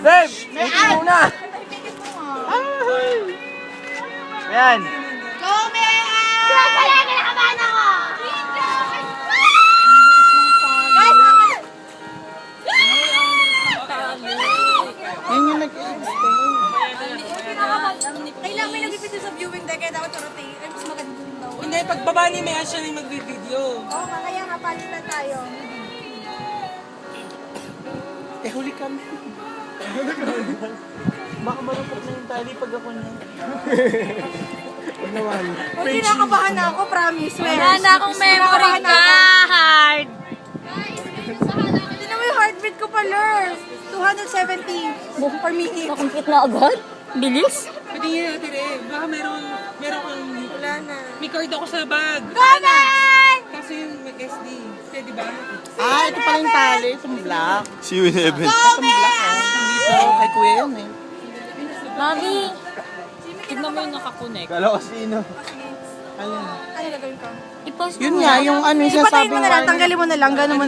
Babe! Meeting muna! Ayan! Go, Mea! Sure, talaga nakabahan ako! Guys, Yun yung nag-extend. kailangan may nag-video sa viewing deck kaya dapat rotate. Ay, mas maganda din daw. Hindi, pagbaba ni Mea siya yung mag-video. Oo, kaya nga palitan tayo. Eh, huli kami. Baka marupok na yung tali pag ako niya. Huwag naman. Huwag kinakabahan na ako, promise. Wala na akong memory card. Hindi naman yung heartbeat ko pa, Lurs. 270 per minute. Nakumpit na agad? Bilis? Patingin natin eh. Baka meron kang... Wala na. May card ako sa bag. Kanan! Kasi yung SD. Pwede ba? Ah, ito pala yung tali. Itong black. See you in heaven. Itong black, oh. Dito, kay kuya yun eh. Mami! Tignan mo yung nakakonect. Kala ko sino. Alin? Ano gagawin ko? I-post mo Yun muna. nga, yung ano yung Ipatayin sasabing mo na lang, tanggalin mo na lang, gano'n mo.